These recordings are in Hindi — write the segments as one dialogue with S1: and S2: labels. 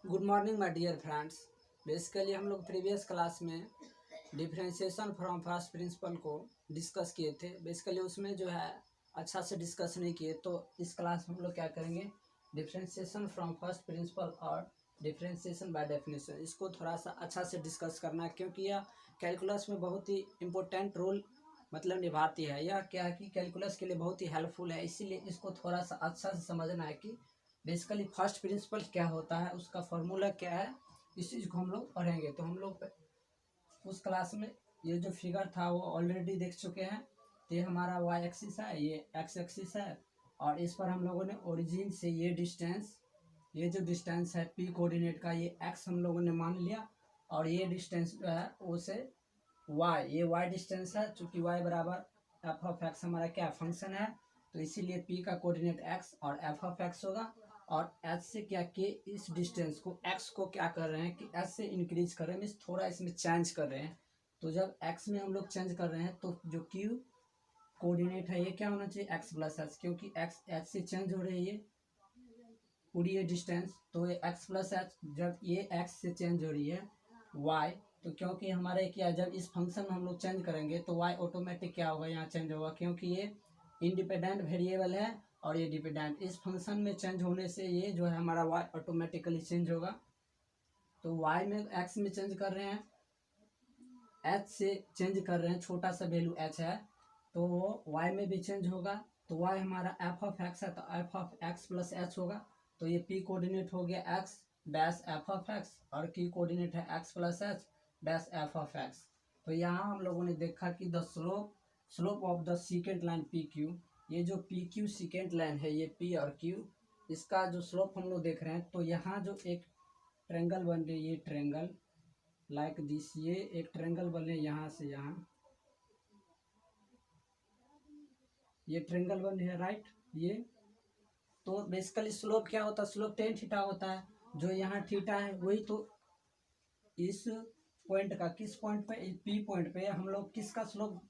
S1: Good morning my dear friends. Basically हम लोग प्रीवियस क्लास में डिफरेंशिएशन फ्रॉम फर्स्ट प्रिंसिपल को डिस्कस किए थे। बेसिकली उसमें जो है अच्छा से डिस्कस नहीं किए, तो इस क्लास में हम लोग क्या करेंगे, डिफरेंशिएशन फ्रॉम फर्स्ट प्रिंसिपल और डिफरेंशिएशन बाय डेफिनेशन, इसको थोड़ा सा अच्छा से डिस्कस करना है, क्योंकि यह कैलकुलस में बहुत ही इम्पोर्टेंट रोल मतलब निभाती है। यह क्या है कि कैलकुलस के लिए बहुत ही हेल्पफुल है, इसीलिए इसको थोड़ा सा अच्छा से समझना है कि बेसिकली फर्स्ट प्रिंसिपल क्या होता है, उसका फॉर्मूला क्या है। इस चीज़ को हम लोग पढ़ेंगे। तो हम लोग उस क्लास में ये जो फिगर था वो ऑलरेडी देख चुके हैं। तो ये हमारा वाई एक्सिस है, ये एक्स एक्सिस है, और इस पर हम लोगों ने ओरिजिन से ये डिस्टेंस, ये जो डिस्टेंस है पी कोऑर्डिनेट का, ये एक्स हम लोगों ने मान लिया, और ये डिस्टेंस जो है वो से वाई, ये वाई डिस्टेंस है। चूंकि वाई बराबर एफ ऑफ एक्स हमारा क्या फंक्शन है, तो इसीलिए पी का कोऑर्डिनेट एक्स और एफ ऑफ एक्स होगा। और एच से क्या के इस डिस्टेंस को एक्स को क्या कर रहे हैं कि एच से इंक्रीज कर रहे हैं, मीन्स थोड़ा इसमें चेंज कर रहे हैं। तो जब एक्स में हम लोग चेंज कर रहे हैं तो जो क्यू कोऑर्डिनेट है ये क्या होना चाहिए, एक्स प्लस एच, क्योंकि एक्स एच से चेंज हो रही है पूरी ये डिस्टेंस, तो ये एक्स प्लस एच। जब ये एक्स से चेंज हो रही है वाई, तो क्योंकि हमारे क्या, जब इस फंक्शन में हम लोग चेंज करेंगे तो वाई ऑटोमेटिक क्या होगा, यहाँ चेंज होगा, क्योंकि ये इंडिपेंडेंट वेरिएबल है और ये डिपेंडेंट। इस फंक्शन में चेंज होने से ये जो है हमारा वाई ऑटोमेटिकली चेंज होगा। तो वाई में एक्स में चेंज कर रहे हैं, एच से चेंज कर रहे हैं, छोटा सा वैल्यू एच है, तो वो वाई में भी चेंज होगा। तो वाई हमारा एफ ऑफ एक्स है, तो F of x plus H होगा। तो ये पी कोऑर्डिनेट हो गया x dash F of x, और क्यू कोऑर्डिनेट है x plus H dash F of x. तो यहाँ हम लोगों ने देखा कि the slope of the secant line P Q, ये जो पी क्यू सीकेंट लाइन है, ये पी और क्यू, इसका जो स्लोप हम लोग देख रहे हैं। तो यहाँ जो एक ट्रेंगल बन रही है, ये ट्रेंगल लाइक दिस, ये एक ट्रेंगल बने यहाँ से यहाँ, ये ट्रेंगल बन है राइट। ये तो बेसिकली स्लोप क्या होता है, स्लोप टेन थीटा होता है। जो यहाँ थीटा है वही तो इस पॉइंट का, किस पॉइंट पे, पी पॉइंट पे हम लोग किसका स्लोप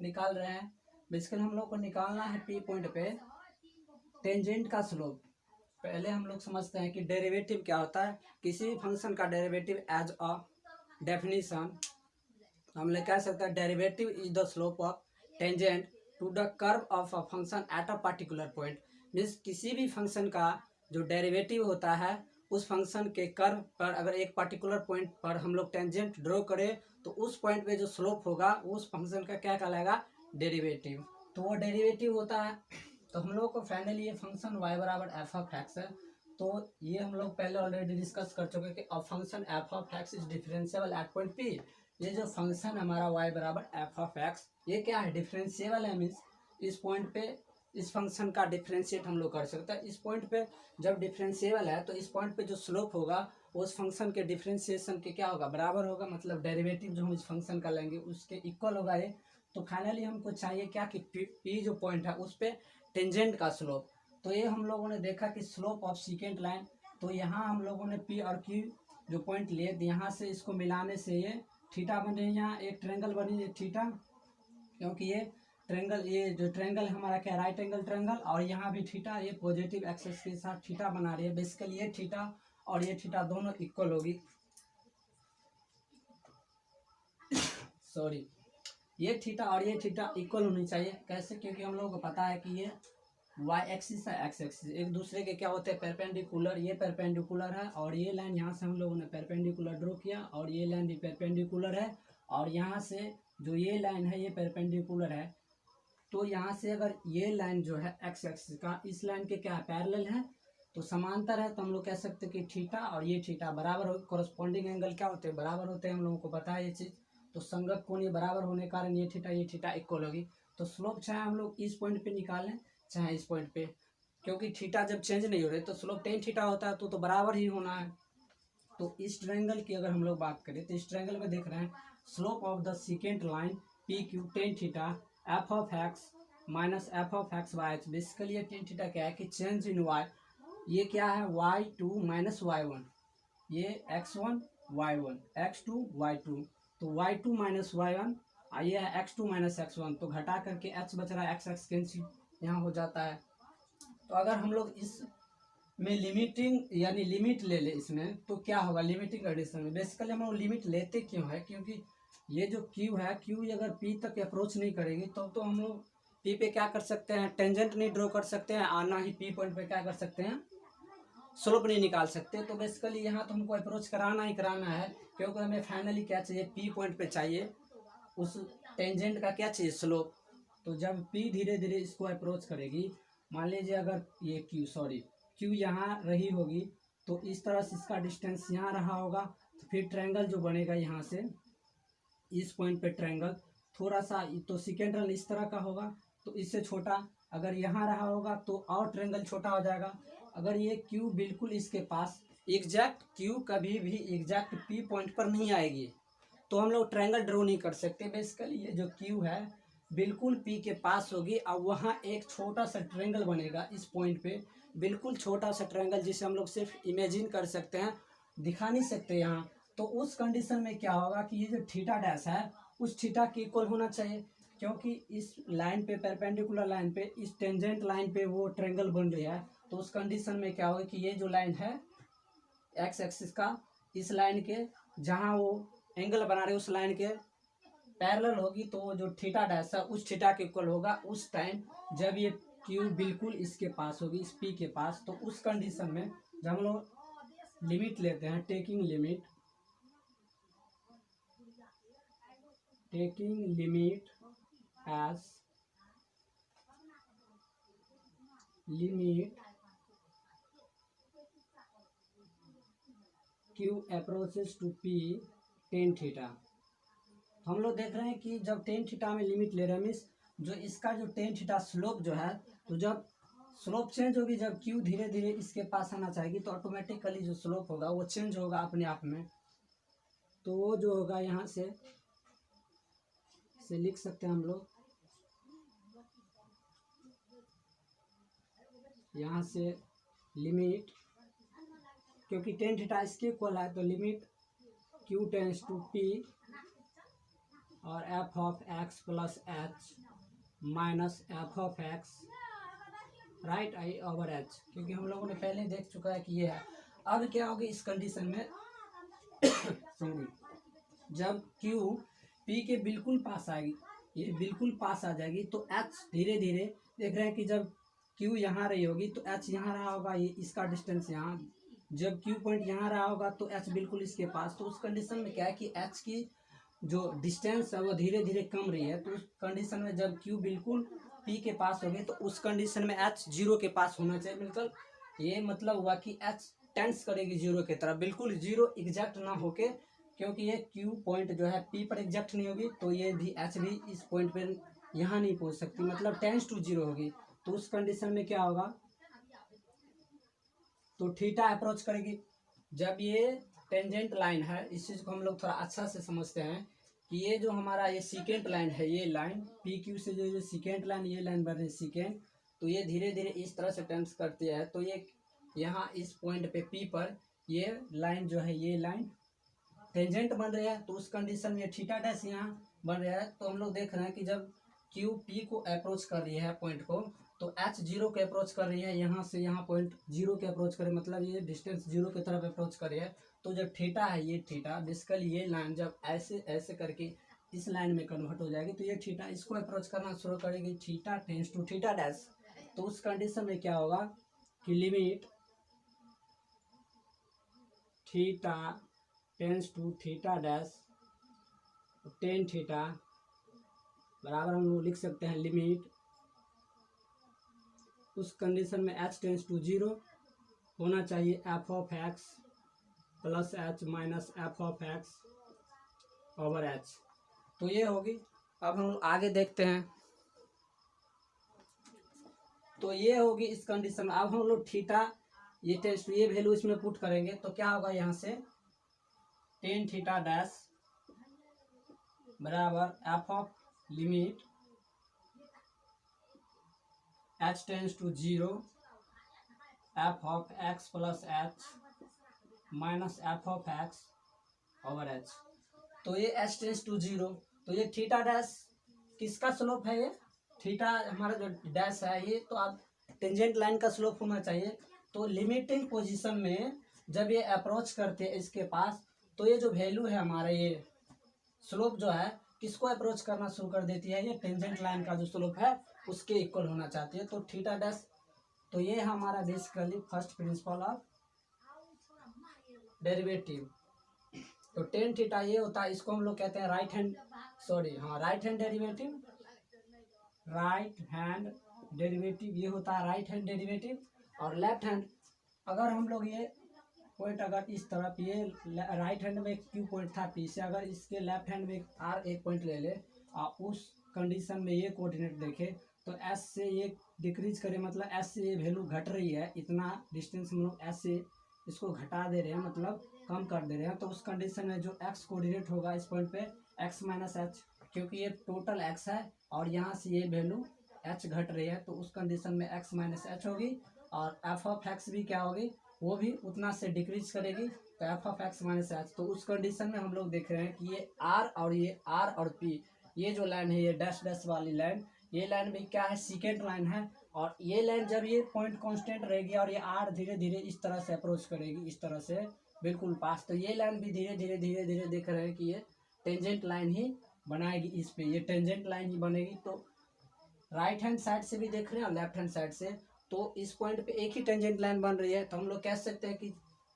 S1: निकाल रहे हैं। बेसिकली हम लोग को निकालना है पी पॉइंट पे टेंजेंट का स्लोप। पहले हम लोग समझते हैं कि डेरिवेटिव क्या होता है। किसी भी फंक्शन का डेरिवेटिव एज अ डेफिनेशन हम लोग कह सकते हैं, derivative is the slope of tangent to the curve of a function at a particular point. Means किसी भी फंक्शन का जो डेरिवेटिव होता है, उस फंक्शन के कर्व पर अगर एक पर्टिकुलर पॉइंट पर हम लोग टेंजेंट ड्रॉ करें, तो उस पॉइंट पे जो स्लोप होगा उस फंक्शन का क्या कहलाएगा, डेरिवेटिव। तो वो डेरिवेटिव होता है। तो हम लोग को फाइनली ये फंक्शन y बराबर एफ ऑफ एक्स है। तो ये हम लोग पहले ऑलरेडी डिस्कस कर चुके हैं कि a function F of x is differentiable eight point P. ये जो फंक्शन हमारा y बराबर एफ ऑफ एक्स, ये क्या है, डिफरेंशिएबल है। मीन्स इस पॉइंट पे इस फंक्शन का डिफरेंशिएट हम लोग कर सकते हैं। इस पॉइंट पे जब डिफरेंशिएबल है, तो इस पॉइंट पे जो स्लोप होगा उस फंक्शन के डिफरेंशिएशन के क्या होगा, बराबर होगा। मतलब डेरिवेटिव जो हम इस फंक्शन का लेंगे उसके इक्वल होगा ये। तो फाइनली हमको चाहिए क्या कि पी जो पॉइंट है उस पर टेंजेंट का स्लोप। तो ये हम लोगों ने देखा कि स्लोप ऑफ सीकेंट लाइन, तो यहाँ हम लोगों ने पी और क्यू जो पॉइंट लिए, यहाँ से इसको मिलाने से ये थीटा बन रही है, यहाँ एक ट्रेंगल बनी है थीटा, क्योंकि ये ट्रेंगल, ये जो ट्रेंगल हमारा क्या, राइट एंगल ट्रेंगल, और यहाँ भी थीटा, ये पॉजिटिव एक्सेस के साथ थीटा बना रही है। बेसिकली ये थीटा और ये थीटा दोनों इक्वल होगी, सॉरी, ये थीटा और ये थीटा इक्वल होनी चाहिए। कैसे, क्योंकि हम लोगों को पता है कि ये वाई एक्सिस है, एक्स एक्सिस एक दूसरे के क्या होते हैं, परपेंडिकुलर। ये परपेंडिकुलर है, और ये लाइन यहाँ से हम लोगों ने परपेंडिकुलर ड्रॉ किया, और ये लाइन भी परपेंडिकुलर है, और यहाँ से जो ये लाइन है ये परपेंडिकुलर है। तो यहाँ से अगर ये लाइन जो है एक्स एक्सिस का इस लाइन के क्या पैरेलल है, तो समांतर है, तो हम लोग कह सकते हैं कि थीटा और ये थीटा बराबर हो। कोरस्पॉन्डिंग एंगल क्या होते हैं, बराबर होते हैं, हम लोगों को पता है ये चीज़। तो संगत कोण ये बराबर होने के कारण ये थीटा इक्वल होगी। तो स्लोप चाहे हम लोग इस पॉइंट पे निकालें चाहे इस पॉइंट पे, क्योंकि थीटा जब चेंज नहीं हो रहे तो स्लोप टेन थीटा होता है, तो बराबर ही होना है। तो इस ट्रायंगल की अगर हम लोग बात करें, तो इस ट्रायंगल में देख रहे हैं slope of the secant line P Q tan theta f of x minus F of x y h. Basically ये टेन थीटा क्या है कि चेंज इन वाई, ये क्या है y two minus y one, ये x one y one, x two y two, तो y two minus y one, ये है x two minus x one, तो घटा करके एच बच रहा है, एक्स एक्स कैंसिल यहाँ हो जाता है। तो अगर हम लोग इस में लिमिटिंग यानी लिमिट ले ले इसमें, तो क्या होगा लिमिटिंग कंडीशन में। बेसिकली हम लोग लिमिट लेते क्यों है, क्योंकि ये जो क्यू है, क्यू अगर पी तक अप्रोच नहीं करेगी तो हम लोग पी पे क्या कर सकते हैं, टेंजेंट नहीं ड्रॉ कर सकते हैं, और ना ही पी पॉइंट पे क्या कर सकते हैं, स्लोप नहीं निकाल सकते। तो बेसिकली यहाँ तो हमको अप्रोच कराना ही कराना है, क्योंकि हमें फाइनली क्या चाहिए, पी पॉइंट पे चाहिए उस टेंजेंट का क्या चाहिए, स्लोप। तो जब पी धीरे धीरे इसको अप्रोच करेगी, मान लीजिए अगर ये क्यू यहाँ रही होगी, तो इस तरह से इसका डिस्टेंस यहाँ रहा होगा, तो फिर ट्रायंगल जो बनेगा यहाँ से इस पॉइंट पे ट्रायंगल थोड़ा सा, तो सेकेंड रन इस तरह का होगा, तो इससे छोटा अगर यहाँ रहा होगा तो और ट्रायंगल छोटा हो जाएगा। अगर ये क्यू बिल्कुल इसके पास एग्जैक्ट, क्यू कभी भी एग्जैक्ट पी पॉइंट पर नहीं आएगी, तो हम लोग ट्रायंगल ड्रॉ नहीं कर सकते। बेसिकली ये जो क्यू है बिल्कुल पी के पास होगी, और वहाँ एक छोटा सा ट्रायंगल बनेगा इस पॉइंट पे, बिल्कुल छोटा सा ट्रायंगल, जिसे हम लोग सिर्फ इमेजिन कर सकते हैं, दिखा नहीं सकते यहाँ। तो उस कंडीशन में क्या होगा कि ये जो थीटा डैश है उस थीटा के इक्वल होना चाहिए, क्योंकि इस लाइन पे, परपेंडिकुलर लाइन पे, इस टेंजेंट लाइन पे वो ट्रायंगल बन रही है। तो उस कंडीशन में क्या होगा कि ये जो लाइन है एक्स एक्सिस का, इस लाइन के जहाँ वो एंगल बना रहे उस लाइन के पैरेलल होगी, तो वो जो थीटा डैश है उस थीटा के इक्वल होगा उस टाइम जब ये क्यू बिल्कुल इसके पास होगी, इस पी के पास। तो उस कंडीशन में जब हम लोग लिमिट लेते हैं, taking limit as limit Q approaches to P tan theta. हम लोग देख रहे हैं कि जब टेन थीटा में लिमिट ले रहे हैं, मीन्स जो इसका जो टेन थीटा स्लोप जो है, तो जब स्लोप चेंज होगी, जब क्यू धीरे धीरे इसके पास आना चाहेगी, तो ऑटोमेटिकली जो स्लोप होगा वो चेंज होगा अपने आप में। तो वो जो होगा यहाँ से लिख सकते हैं हम लोग, यहाँ से लिमिट, क्योंकि टेन थीटा इसके इक्वल है, तो limit Q tends to P और f of x plus H minus F of x right I over h, क्योंकि हम लोगों ने पहले देख चुका है कि ये है। अब क्या होगी इस कंडीशन में जब क्यू पी के बिल्कुल पास आएगी, ये बिल्कुल पास आ जाएगी, तो एच धीरे धीरे देख रहे हैं कि जब क्यू यहाँ रही होगी तो एच यहाँ रहा होगा, ये इसका डिस्टेंस यहाँ, जब क्यू पॉइंट यहाँ रहा होगा तो एच बिल्कुल इसके पास। तो उस कंडीशन में क्या है कि एच की जो डिस्टेंस है वो धीरे धीरे कम रही है। तो उस कंडीशन में जब क्यू बिल्कुल पी के पास होगी, तो उस कंडीशन में एच जीरो के पास होना चाहिए। बिल्कुल ये मतलब हुआ कि एच टेंस करेगी जीरो की तरफ, बिल्कुल जीरो एग्जैक्ट ना होके, क्योंकि ये क्यू पॉइंट जो है पी पर एग्जैक्ट नहीं होगी, तो ये भी एच भी इस पॉइंट पर यहाँ नहीं पहुँच सकती, मतलब टेंस टू जीरो होगी। तो उस कंडीशन में क्या होगा, तो थीटा अप्रोच करेगी। जब ये टेंजेंट लाइन है, इस चीज़ को हम लोग थोड़ा अच्छा से समझते हैं कि ये जो हमारा ये सीकेंट लाइन है, ये लाइन पी क्यू से जो सीकेंट लाइन, ये लाइन बन रही है सीकेंट, तो ये धीरे धीरे इस तरह से टर्न्स करती है। तो ये यहाँ इस पॉइंट पे पी पर ये लाइन जो है, ये लाइन टेंजेंट बन रही है। तो उस कंडीशन में थीटा डैश यहाँ बन रहा है। तो हम लोग देख रहे हैं कि जब क्यू पी को अप्रोच कर रही है पॉइंट को, तो एच जीरो के अप्रोच कर रही है, यहाँ से यहाँ पॉइंट जीरो के अप्रोच करे, मतलब ये डिस्टेंस जीरो की तरफ अप्रोच कर रही है। तो जब थीटा है, ये थीटा बेसिकली ये लाइन जब ऐसे ऐसे करके इस लाइन में कन्वर्ट हो जाएगी, तो ये थीटा इसको अप्रोच करना शुरू करेगी, theta tends to theta dash. तो उस कंडीशन में क्या होगा कि limit theta tends to theta dash tan theta बराबर हम लोग लिख सकते हैं लिमिट, उस कंडीशन में एच टेंस टू जीरो होना चाहिए F of x plus H minus F of X over H. तो ये होगी। अब हम लोग आगे देखते हैं, तो ये होगी इस कंडीशन में। अब हम लोग थीटा ये टेंस टू, ये वैल्यू इसमें पुट करेंगे, तो क्या होगा यहाँ से टेन थीटा डैश बराबर F of limit H tends to zero F of x plus H minus F of X over H. तो ये एच टेंस टू जीरो, तो ये थीटा डैश किसका स्लोप है, ये थीटा हमारा जो डैश है ये, तो आप टेंजेंट लाइन का स्लोप होना चाहिए। तो लिमिटिंग पोजीशन में जब ये अप्रोच करते हैं इसके पास, तो ये जो वैल्यू है हमारा, ये स्लोप जो है किसको अप्रोच करना शुरू कर देती है, ये टेंजेंट लाइन का जो स्लोप है उसके इक्वल होना चाहती है, तो थीटा डैश। तो ये हमारा basically first principle of derivative. तो टेन थीटा ये होता है, इसको हम लोग कहते हैं right hand derivative. Right hand derivative ये होता है राइट हैंड डेरिवेटिव। और लेफ्ट हैंड, अगर हम लोग ये पॉइंट अगर इस तरफ, ये राइट हैंड में क्यू पॉइंट था पी से, अगर इसके लेफ्ट हैंड में आर एक पॉइंट ले ले और उस कंडीशन में ये कोऑर्डिनेट देखे, तो एस से ये डिक्रीज करे, मतलब एस से ये वैल्यू घट रही है, इतना डिस्टेंस हम लोग एस से इसको घटा दे रहे हैं, मतलब कम कर दे रहे हैं, तो उस कंडीशन में जो एक्स कोऑर्डिनेट होगा इस पॉइंट पे एक्स माइनस एच, क्योंकि ये टोटल एक्स है और यहाँ से ये वैल्यू एच घट रही है, तो उस कंडीशन में एक्स माइनस एच होगी। और एफ ऑफ एक्स भी क्या होगी, वो भी उतना से डिक्रीज करेगी, तो F of x minus H. तो उस कंडीशन में हम लोग देख रहे हैं कि ये आर और पी, ये जो लाइन है, ये डैश डैश वाली लाइन, ये लाइन भी क्या है, सीकेंट लाइन है। और ये लाइन जब ये पॉइंट कांस्टेंट रहेगी और ये आर धीरे धीरे इस तरह से अप्रोच करेगी, इस तरह से बिल्कुल पास, तो ये लाइन भी धीरे धीरे देख रहे हैं कि ये टेंजेंट लाइन ही बनाएगी, इस पे ये टेंजेंट लाइन ही बनेगी। तो राइट हैंड साइड से भी देख रहे हैं और लेफ्ट हैंड साइड से, तो इस पॉइंट पे एक ही टेंजेंट लाइन बन रही है। तो हम लोग कह सकते हैं कि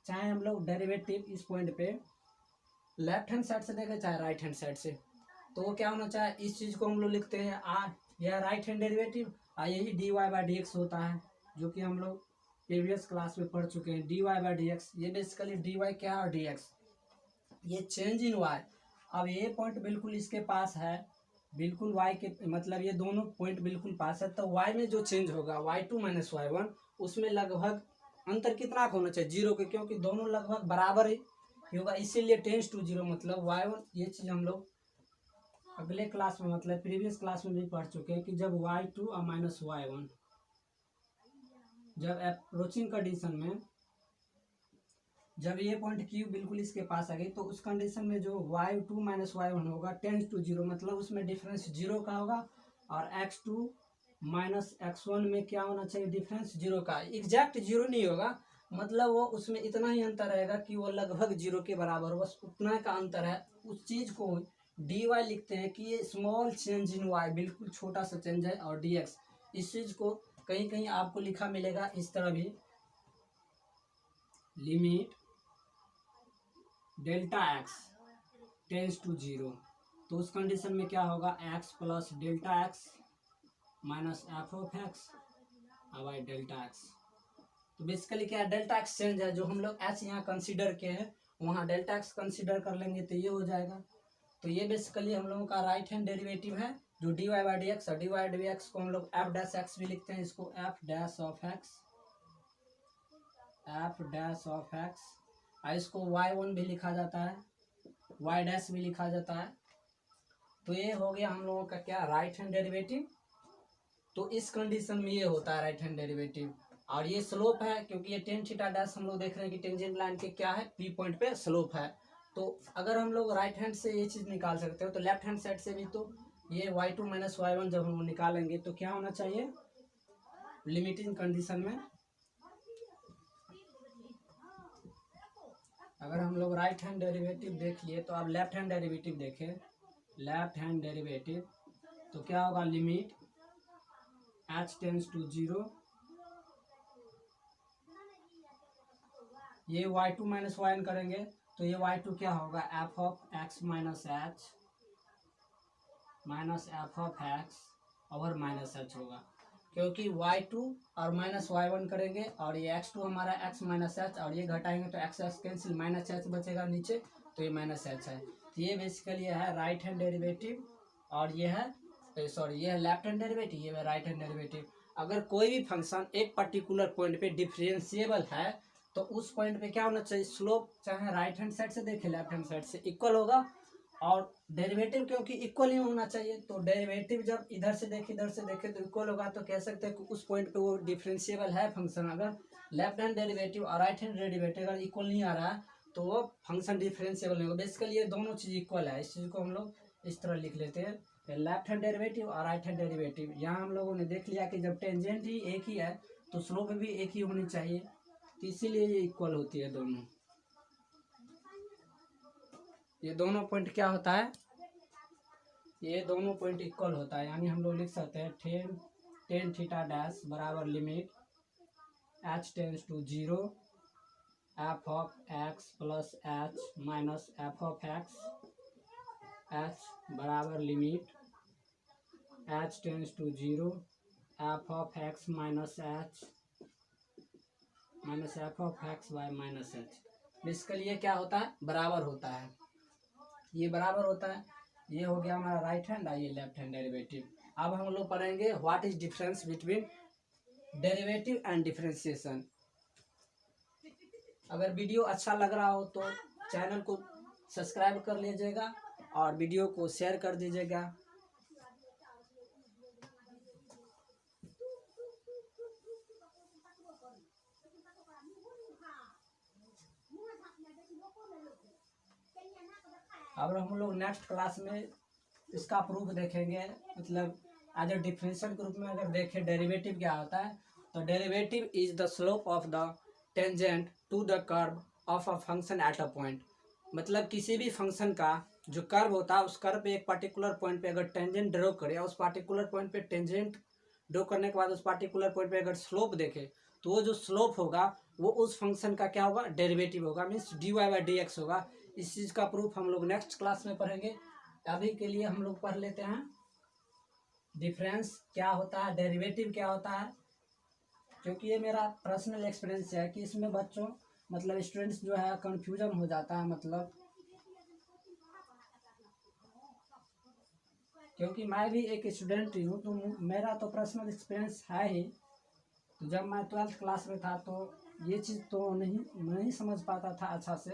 S1: चाहे हम लोग डेरिवेटिव इस पॉइंट पे लेफ्ट हैंड साइड से देखें चाहे राइट हैंड साइड से, तो वो क्या होना चाहिए, इस चीज़ को हम लोग लिखते हैं आर, यह राइट हैंड डेरिवेटिव, और यही D Y by D X होता है, जो कि हम लोग प्रीवियस क्लास में पढ़ चुके हैं। D Y by D X, ये बेसिकली डी वाई क्या और डी एक्स, ये चेंज इन वाई। अब ये पॉइंट बिल्कुल इसके पास है, बिल्कुल y के, मतलब ये दोनों पॉइंट बिल्कुल पास है, तो y में जो चेंज होगा y2 माइनस y1, उसमें लगभग अंतर कितना होना चाहिए, 0 के, क्योंकि दोनों लगभग बराबर ही होगा, इसीलिए टेंस टू 0, मतलब y1। ये चीज़ हम लोग अगले क्लास में, मतलब प्रीवियस क्लास में भी पढ़ चुके हैं कि जब y2 और माइनस y1 जब अप्रोचिंग कंडीशन में, जब ये पॉइंट Q बिल्कुल इसके पास आ गई, तो उस कंडीशन में जो y2 माइनस y1 होगा टेंस टू 0, मतलब उसमें डिफरेंस 0 का होगा। और x2 माइनस x1 में क्या होना चाहिए, डिफरेंस 0 का, एग्जैक्ट 0 नहीं होगा, मतलब वो उसमें इतना ही अंतर रहेगा कि वो लगभग 0 के बराबर, बस उतना का अंतर है। उस चीज़ को dy लिखते हैं कि ये स्मॉल चेंज इन y, बिल्कुल छोटा सा चेंज है। और dx, इस चीज़ को कहीं कहीं आपको लिखा मिलेगा इस तरह भी, limit delta X tends to 0, तो उस कंडीशन में क्या होगा, x plus delta X minus F of X by delta X. तो बेसिकली क्या है, डेल्टा एक्स चेंज है, जो हम लोग एच यहाँ कंसीडर किए हैं वहाँ डेल्टा एक्स कंसीडर कर लेंगे, तो ये हो जाएगा। तो ये बेसिकली हम लोगों का राइट हैंड डेरिवेटिव है, जो D Y by D X, और डी वाई डी एक्स को हम लोग एफ डैश एक्स भी लिखते हैं, इसको F dash of x, F dash of x, और इसको y1 भी लिखा जाता है, y डैश भी लिखा जाता है। तो ये हो गया हम लोगों का क्या, राइट हैंड डेरिवेटिव। तो इस कंडीशन में ये होता है राइट हैंड डेरिवेटिव, और ये स्लोप है, क्योंकि ये टेन थीटा डैश हम लोग देख रहे हैं कि टेंजेंट लाइन के क्या है, पी पॉइंट पे स्लोप है। तो अगर हम लोग राइट हैंड से ये चीज़ निकाल सकते हो, तो लेफ्ट हैंड साइड से भी, तो ये y2 माइनस y1 जब हम निकालेंगे तो क्या होना चाहिए, लिमिटिंग कंडीशन में अगर हम लोग राइट हैंड डेरिवेटिव देख लिए, तो आप लेफ्ट हैंड डेरिवेटिव देखें, लेफ्ट हैंड डेरिवेटिव तो क्या होगा, लिमिट h टेंस टू 0, ये y2 माइनस y1 करेंगे, तो ये y2 क्या होगा, F of x minus h minus F of X over minus H होगा, क्योंकि y2 और माइनस y1 करेंगे, और ये x2 हमारा x माइनस एच, और ये घटाएंगे तो x x cancel, minus H बचेगा नीचे, तो ये माइनस एच है। तो ये बेसिकली है राइट हैंड डेरिवेटिव, और ये है सॉरी, ये है लेफ्ट हैंड डेरिवेटिव, ये है राइट हैंड डेरिवेटिव। अगर कोई भी फंक्शन एक पर्टिकुलर पॉइंट पे डिफरेंशिएबल है, तो उस पॉइंट पे क्या होना चाहिए, स्लोप चाहे राइट हैंड साइड से देखे लेफ्ट हैंड साइड से इक्वल होगा, और डेरिवेटिव क्योंकि इक्वल ही होना चाहिए, तो डेरिवेटिव जब इधर से देखे तो इक्वल होगा, तो कह सकते हैं कि उस पॉइंट पे वो डिफरेंशिएबल है फंक्शन। अगर लेफ्ट हैंड डेरिवेटिव और राइट हैंड डेरिवेटिव अगर इक्वल नहीं आ रहा है, तो वो फंक्शन डिफरेंशिएबल नहीं होगा। बेसिकली ये दोनों चीज़ इक्वल है, इस चीज़ को हम लोग इस तरह लिख लेते हैं, लेफ्ट हैंड डेरिवेटिव और राइट हैंड डेरिवेटिव। यहाँ हम लोगों ने देख लिया कि जब टेंजेंट ही एक ही है, तो स्लोप भी एक ही होनी चाहिए, तो इसीलिए ये इक्वल होती है दोनों। ये दोनों पॉइंट क्या होता है, ये दोनों पॉइंट इक्वल होता है, यानी हम लोग लिख सकते हैं टेन थीटा डैश बराबर limit h tends to 0 f of x plus H minus F of x, h बराबर limit h tends to 0 f of x minus h minus F of x by minus h. Basically ये क्या होता है, बराबर होता है, ये बराबर होता है। ये हो गया हमारा राइट हैंड और ये लेफ्ट हैंड डेरिवेटिव। अब हम लोग पढ़ेंगे what is difference between derivative and differentiation. अगर वीडियो अच्छा लग रहा हो तो चैनल को सब्सक्राइब कर लीजिएगा और वीडियो को शेयर कर दीजिएगा। अब हम लोग नेक्स्ट क्लास में इसका प्रूफ देखेंगे, मतलब एज ए डिफरेंशियल ग्रुप में अगर देखें डेरिवेटिव क्या होता है, तो derivative is the slope of the tangent to the curve of a function at a point. मतलब किसी भी फंक्शन का जो कर्व होता है उस कर्व पे एक पर्टिकुलर पॉइंट पे अगर टेंजेंट ड्रॉ करे, उस पर्टिकुलर पॉइंट पे टेंजेंट ड्रॉ करने के बाद उस पर्टिकुलर पॉइंट पे अगर स्लोप देखे तो वो जो स्लोप होगा वो उस फंक्शन का क्या होगा, डेरिवेटिव होगा, means dy by D x होगा। इस चीज़ का प्रूफ हम लोग नेक्स्ट क्लास में पढ़ेंगे। अभी के लिए हम लोग पढ़ लेते हैं डिफरेंस क्या होता है, डेरिवेटिव क्या होता है, क्योंकि ये मेरा पर्सनल एक्सपीरियंस है कि इसमें बच्चों मतलब स्टूडेंट्स जो है कंफ्यूजन हो जाता है, मतलब क्योंकि मैं भी एक स्टूडेंट ही हूँ तो मेरा तो पर्सनल एक्सपीरियंस है ही। तो जब मैं 12th क्लास में था तो ये चीज़ तो नहीं समझ पाता था अच्छा से,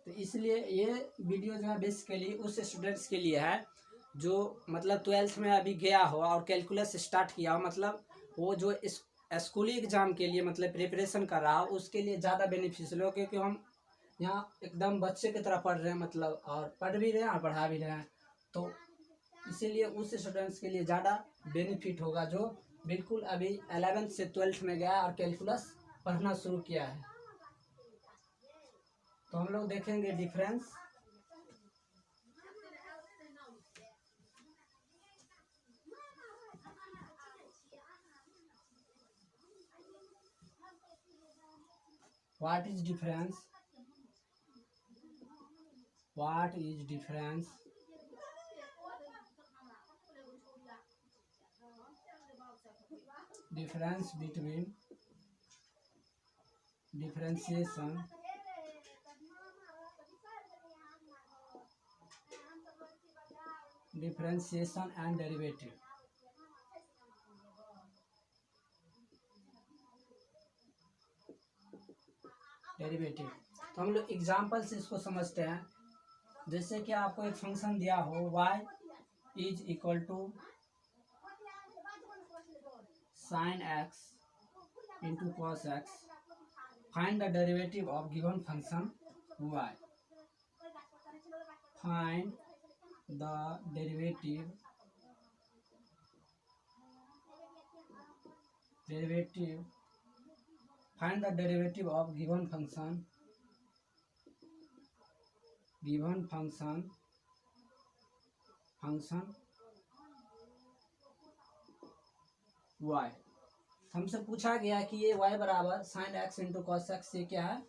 S1: तो इसलिए ये वीडियो जो है बेसिकली उस स्टूडेंट्स के लिए है जो मतलब 12th में अभी गया हो और कैलकुलस स्टार्ट किया हो, मतलब वो जो इस स्कूली एग्ज़ाम के लिए मतलब प्रिपरेशन कर रहा हो उसके लिए ज़्यादा बेनिफिशियल हो, क्योंकि हम यहाँ एकदम बच्चे की तरह पढ़ रहे हैं, मतलब और पढ़ भी रहे हैं और पढ़ा भी रहे हैं, तो इसीलिए उस स्टूडेंट्स के लिए ज़्यादा बेनिफिट होगा जो बिल्कुल अभी 11th से 12th में गया और कैलकुलस पढ़ना शुरू किया है। तो हम लोग देखेंगे difference. What is difference, what is difference difference between differentiation and derivative. तो हम लोग एग्जाम्पल से इसको समझते हैं। जैसे कि आपको एक फंक्शन दिया हो y is equal to sine X into cos X, find the derivative of given function y। Find the derivative find the derivative of given function y। हमसे पूछा गया कि ये y बराबर sine X into cos X, ये क्या है,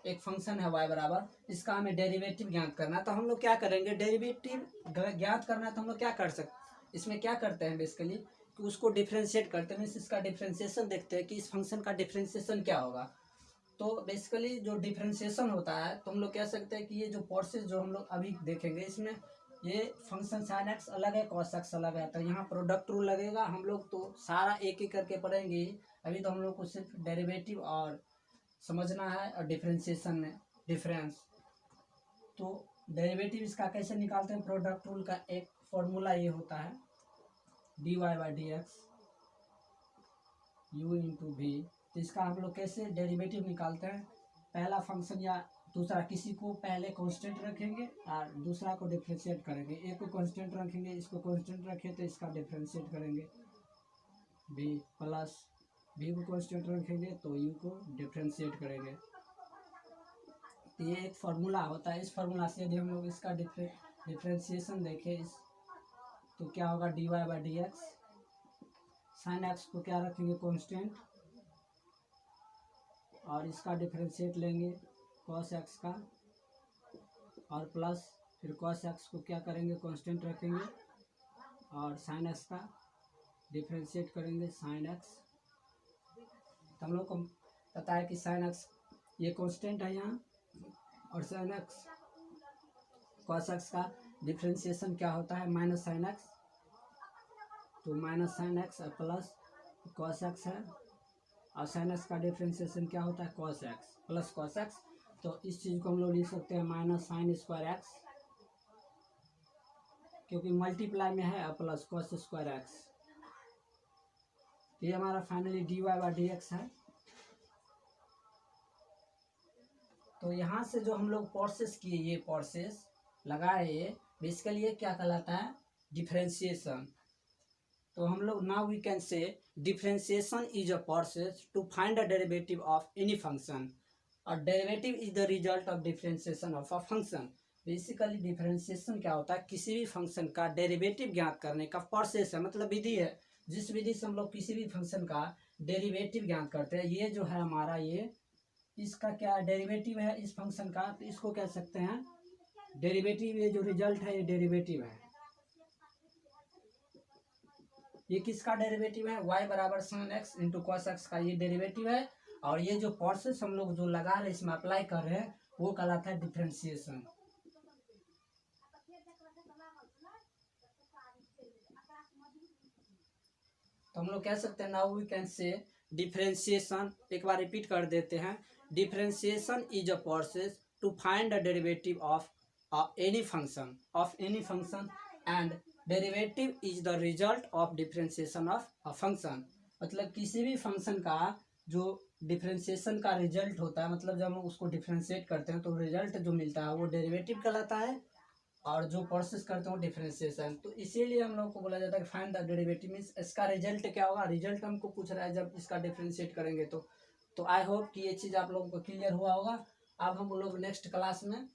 S1: एक फंक्शन है y बराबर, इसका हमें डेरिवेटिव ज्ञात करना है। तो हम लोग क्या करेंगे, डेरिवेटिव ज्ञात करना है तो हम लोग क्या कर सकते, इसमें क्या करते हैं बेसिकली कि उसको डिफ्रेंशिएट करते हैं, मीन्स इसका डिफ्रेंशिएशन देखते हैं कि इस फंक्शन का डिफ्रेंशिएशन क्या होगा। तो बेसिकली जो डिफ्रेंशिएशन होता है तो हम लोग कह सकते हैं कि ये जो प्रोसेस जो हम लोग अभी देखेंगे इसमें ये फंक्शन साइन एक्स अलग है, कॉस एक्स अलग है, तो यहाँ प्रोडक्ट रूल लगेगा। हम लोग तो सारा एक एक करके पढ़ेंगे ही, अभी तो हम लोग को सिर्फ डेरिवेटिव और समझना है और डिफ्रेंशिएशन में डिफरेंस। तो डेरिवेटिव इसका कैसे निकालते हैं, प्रोडक्ट रूल का एक फॉर्मूला ये होता है dy by D X U into V. तो इसका हम लोग कैसे डेरिवेटिव निकालते हैं, पहला फंक्शन या दूसरा किसी को पहले कांस्टेंट रखेंगे और दूसरा को डिफ्रेंशिएट करेंगे, एक को कांस्टेंट रखेंगे, इसको कांस्टेंट रखें तो इसका डिफ्रेंशिएट करेंगे v प्लस v को कांस्टेंट रखेंगे तो u को डिफ्रेंशिएट करेंगे। तो ये एक फार्मूला होता है। इस फार्मूला से यदि हम लोग इसका डिफ्रेंशिएशन देखें इस तो क्या होगा, dy by D x. Sine x को क्या रखेंगे, कांस्टेंट, और इसका डिफ्रेंशिएट लेंगे कॉस एक्स का, और प्लस फिर कॉस एक्स को क्या करेंगे, कांस्टेंट रखेंगे, और साइन एक्स का डिफ्रेंशिएट करेंगे साइन एक्स। तो हम लोग को पता है कि साइन एक्स ये कांस्टेंट है यहाँ, और साइन एक्स कॉस एक्स का डिफ्रेंशिएशन क्या होता है, माइनस साइन एक्स। तो minus sine x plus cos x है, और साइन एक्स का डिफ्रेंशिएशन क्या होता है, cos x plus cos x. तो इस चीज़ को हम लोग लिख सकते हैं माइनस साइन स्क्वायर एक्स, क्योंकि मल्टीप्लाई में है, और प्लस कॉस स्क्वायर एक्स। ये हमारा finally d Y by D x है। तो यहाँ से जो हम लोग प्रोसेस किए, ये प्रोसेस लगाए, बेसिकली ये क्या कहलाता है, डिफरेंशिएशन। तो हम लोग now we can say differentiation is a process to find a derivative of any function, और derivative is the result of differentiation of a function. Basically differentiation क्या होता है, किसी भी फंक्शन का डेरिवेटिव ज्ञात करने का प्रोसेस है, मतलब विधि है, जिस विधि से हम लोग किसी भी फंक्शन का डेरिवेटिव ज्ञात करते हैं। ये जो है हमारा, ये इसका क्या डेरिवेटिव है इस फंक्शन का, तो इसको कह सकते हैं डेरिवेटिव। ये जो रिजल्ट है ये डेरिवेटिव है। ये किसका डेरिवेटिव है, y बराबर sine X into cos x का ये डेरिवेटिव है। और ये जो प्रोसेस हम लोग जो लगा रहे हैं, इसमें अप्लाई कर रहे हैं, वो कहलाता है डिफरेंशिएशन। तो हम लोग कह सकते हैं now we can say differentiation, एक बार रिपीट कर देते हैं, differentiation is a process to find a derivative of any function and derivative is the result of differentiation of a function. मतलब किसी भी फंक्शन का जो डिफरेंशिएशन का रिजल्ट होता है, मतलब जब हम उसको डिफरेंशिएट करते हैं तो रिजल्ट जो मिलता है वो डेरिवेटिव कहलाता है, और जो प्रोसेस करते हैं वो डिफरेंशिएशन। तो इसीलिए हम लोग को बोला जाता है कि फाइंड द डेरिवेटिव, मींस इसका रिजल्ट क्या होगा, रिजल्ट हमको पूछ रहा है जब इसका डिफरेंशिएट करेंगे। तो आई होप कि ये चीज़ आप लोगों को क्लियर हुआ होगा। अब हम लोग नेक्स्ट क्लास में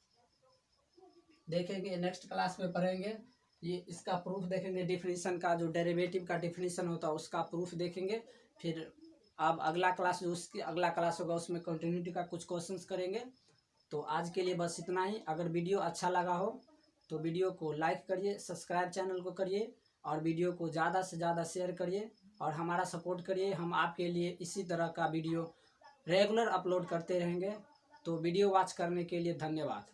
S1: देखेंगे, नेक्स्ट क्लास में पढ़ेंगे, ये इसका प्रूफ देखेंगे, डिफिनीशन का जो डेरिवेटिव का डिफिनीशन होता है उसका प्रूफ देखेंगे। फिर अब अगला क्लास जो उसकी अगला क्लास होगा उसमें कंटिन्यूटी का कुछ क्वेश्चंस करेंगे। तो आज के लिए बस इतना ही। अगर वीडियो अच्छा लगा हो तो वीडियो को लाइक करिए, सब्सक्राइब चैनल को करिए, और वीडियो को ज़्यादा से ज़्यादा शेयर करिए, और हमारा सपोर्ट करिए। हम आपके लिए इसी तरह का वीडियो रेगुलर अपलोड करते रहेंगे। तो वीडियो वॉच करने के लिए धन्यवाद।